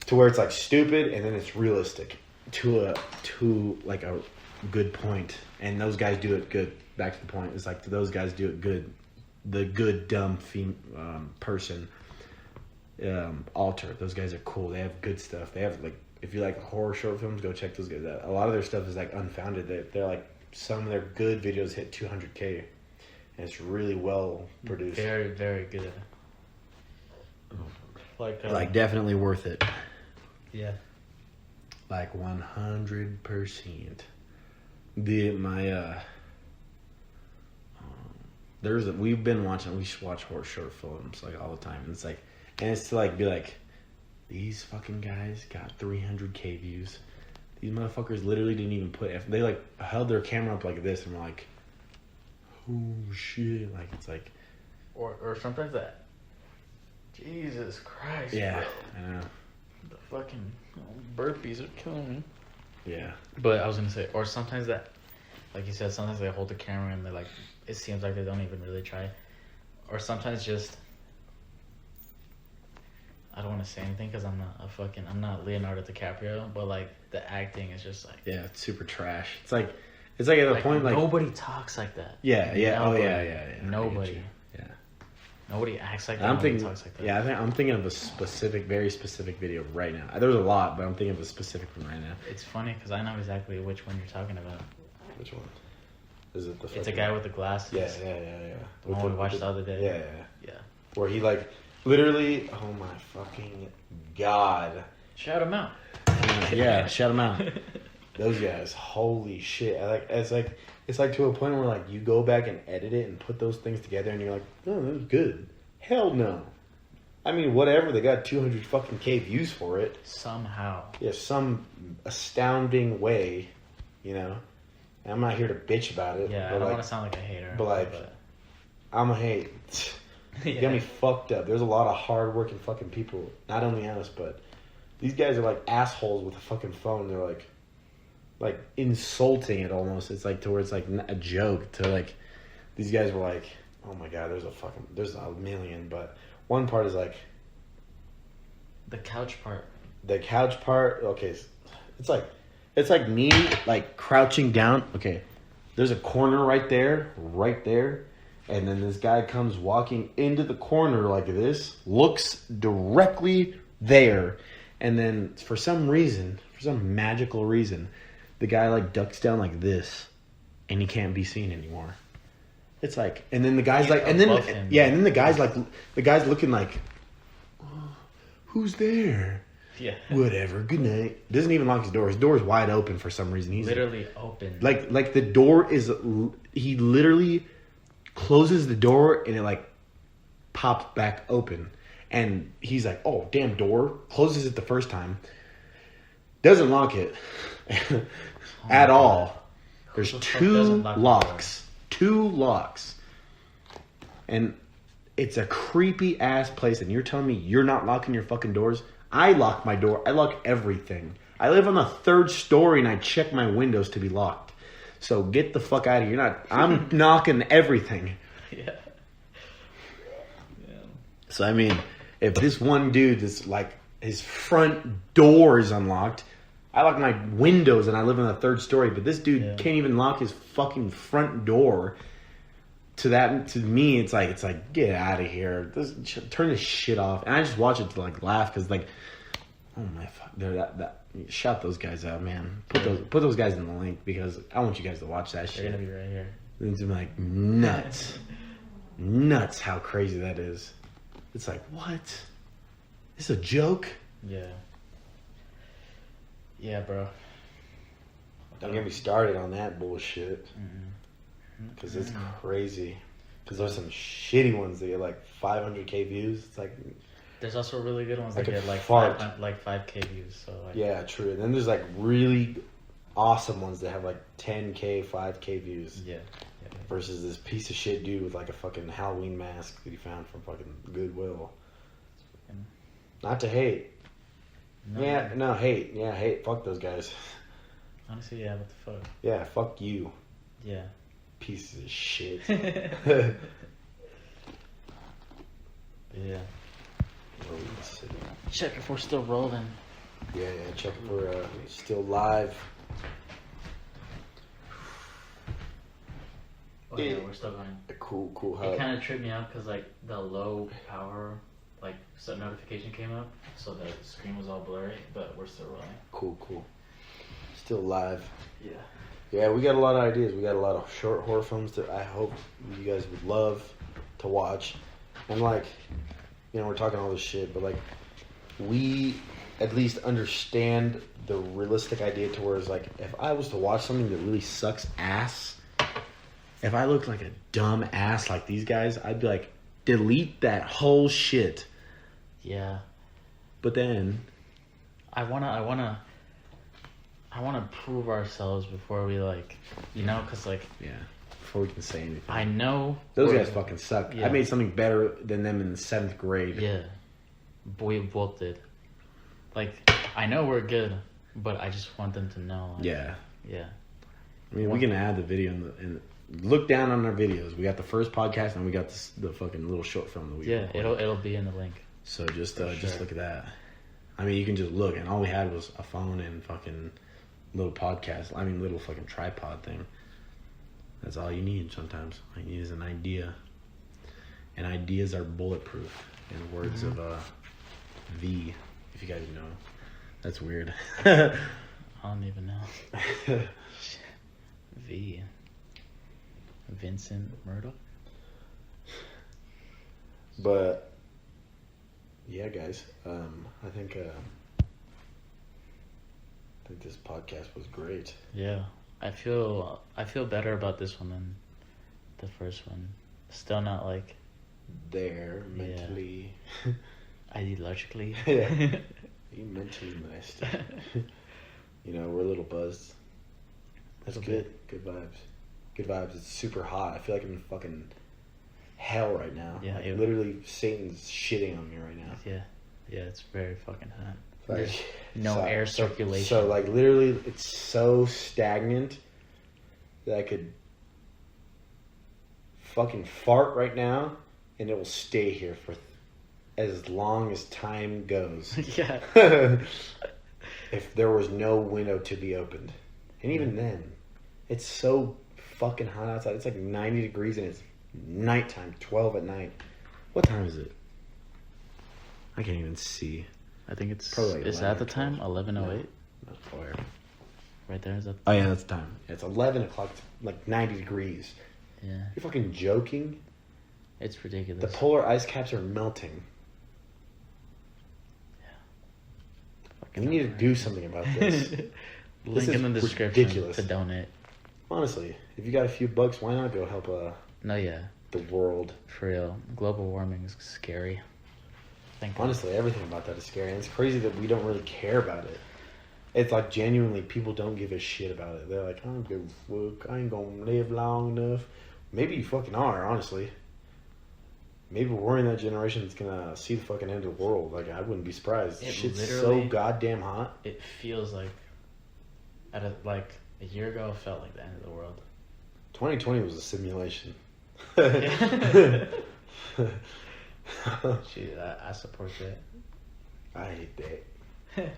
to where it's like stupid, and then it's realistic to like a good point. And those guys do it good. Back to the point, it's like those guys do it good. The good dumb person. Alter. Those guys are cool. They have good stuff. They have like, if you like horror short films, go check those guys out. A lot of their stuff is like unfounded. They're like, some of their good videos hit 200K, and it's really well produced. Very, very good. Like definitely worth it. Yeah. Like 100%. We've been watching. We watch horror short films like all the time. And it's like. And it's to like be like, these fucking guys got 300K views. These motherfuckers literally didn't even they like held their camera up like this and were like, oh shit. Like, it's like. Or sometimes that. Jesus Christ. Yeah, bro. I know. The fucking burpees are killing me. Yeah. But I was gonna say, or sometimes that, like you said, sometimes they hold the camera and they're like, it seems like they don't even really try, or sometimes just. I don't want to say anything because I'm not Leonardo DiCaprio, but like the acting is just like it's super trash. It's like at the point like nobody talks like that. Yeah. Nobody, Yeah. Nobody. Yeah. Nobody acts like that. I'm nobody thinking. Talks like that. Yeah, I'm thinking of a very specific video right now. There's a lot, but I'm thinking of a specific one right now. It's funny because I know exactly which one you're talking about. Which one? Is it the? It's a guy with the glasses. Yeah. The one we watched the other day. Yeah. Where he like. Literally, oh my fucking god! Shout him out. Yeah, shout him out. Those guys, holy shit! It's like to a point where like you go back and edit it and put those things together, and you're like, oh, that was good. Hell no. I mean, whatever. They got 200 fucking K views for it somehow. Yeah, some astounding way, you know. And I'm not here to bitch about it. Yeah, I don't want to sound like a hater. But I'm a hate. You got me fucked up. There's a lot of hard-working fucking people. Not only us, but these guys are like assholes with a fucking phone. They're like insulting it almost. It's like to where it's like a joke. To like, these guys were like, oh my god, there's a million. But one part is like the couch part. The couch part. Okay, it's like me like crouching down. Okay, there's a corner right there. And then this guy comes walking into the corner like this, looks directly there, and then for some magical reason, the guy like ducks down like this, and he can't be seen anymore. It's like, and then the guy's like, and then the guy's looking like, oh, who's there? Yeah. Whatever. Good night. Doesn't even lock his door. His door is wide open for some reason. He's literally open. Like the door is. He literally closes the door and it like pops back open, and he's like, "Oh, damn door!" Closes it the first time. Doesn't lock it at all. There's two locks, and it's a creepy ass place. And you're telling me you're not locking your fucking doors? I lock my door. I lock everything. I live on the 3rd story and I check my windows to be locked. So get the fuck out of here. I'm knocking everything. Yeah. So I mean, if this one dude is like, his front door is unlocked, I lock my windows and I live on the 3rd story, but this dude can't even lock his fucking front door. To me, it's like get out of here. Turn this shit off. And I just watch it to like laugh because like, oh my fuck, shout those guys out, man. Put those guys in the link because I want you guys to watch that shit. They're gonna be right here. It's like nuts how crazy that is. It's like, what? This a joke? Yeah, bro. Don't get me started on that bullshit. Because it's crazy. Because there's some shitty ones that get like 500K views. It's like, there's also really good ones that get like 5K views. So like, yeah, true. And then there's like really awesome ones that have like 10K, 5K views. Yeah. Versus this piece of shit dude with like a fucking Halloween mask that he found from fucking Goodwill. Not to hate. Hate. Fuck those guys. Honestly, yeah, what the fuck? Yeah, fuck you. Yeah. Pieces of shit. Yeah. Check if we're still rolling. Yeah, check if we're still live. Oh yeah, we're still going. Cool. It kind of tripped me out because like the low power notification came up, so the screen was all blurry, but we're still rolling. Cool. Still live. Yeah. Yeah, we got a lot of ideas. We got a lot of short horror films that I hope you guys would love to watch. And like, we're talking all this shit, but like, we at least understand the realistic idea to where it's like, if I was to watch something that really sucks ass, if I looked like a dumb ass like these guys, I'd be like, delete that whole shit. Yeah. But then I wanna prove ourselves before we because before we can say anything. I know those guys fucking suck. Yeah. I made something better than them in the 7th grade. Yeah. We both did. Like, I know we're good. But I just want them to know. Like, Yeah. Yeah. I mean, we can add the video and look down on our videos. We got the first podcast and we got the fucking little short film that we recorded. It'll be in the link. So just look at that. I mean, you can just look, and all we had was a phone and fucking little podcast. I mean, little fucking tripod thing. That's all you need sometimes. All you need is an idea. And ideas are bulletproof, in the words of V, if you guys know. That's weird. I don't even know. V. Vincent Murdoch? But yeah, guys, I think this podcast was great. Yeah, I feel better about this one than the first one. Still not like there mentally, ideologically. Yeah, you mentally messed. You know, we're a little buzzed. That's good. Good vibes. Good vibes. It's super hot. I feel like I'm in fucking hell right now. Yeah, like, literally, Satan's shitting on me right now. Yeah, it's very fucking hot. Like, there's no air circulation. So, like, literally, it's so stagnant that I could fucking fart right now, and it will stay here for as long as time goes. Yeah. If there was no window to be opened. And even then, it's so fucking hot outside. It's like 90 degrees and it's nighttime, 12 at night. What time is it? I can't even see. I think it's probably like is that the time? 11:08? No, where? Right there, is that? Oh yeah, that's the time. It's 11 o'clock. It's like 90 degrees. Yeah. You're fucking joking? It's ridiculous. The polar ice caps are melting. We need to do something about this. Link in the description ridiculous. To donate. Honestly, if you got a few bucks, why not go help the world? For real. Global warming is scary. Honestly, everything about that is scary. And it's crazy that we don't really care about it. It's like genuinely people don't give a shit about it. They're like, I don't give a fuck. I ain't gonna live long enough. Maybe you fucking are, honestly. Maybe we're in that generation that's gonna see the fucking end of the world. Like, I wouldn't be surprised. Shit's so goddamn hot. It feels like a year ago, it felt like the end of the world. 2020 was a simulation. Gee, I support that. I hate that.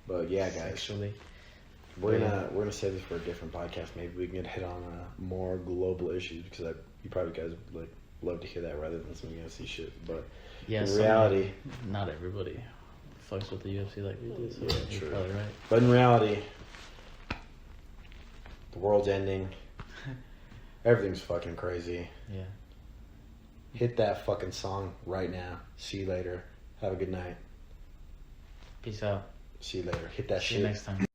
But yeah, guys, Sexually. we're gonna save this for a different podcast. Maybe we can hit on more global issues because you probably guys would like love to hear that rather than some UFC shit. But yeah, in reality, not everybody fucks with the UFC like we do. So yeah, you're probably right. But in reality, the world's ending. Everything's fucking crazy. Yeah. Hit that fucking song right now. See you later. Have a good night. Peace out. See you later. Hit that shit. See you next time.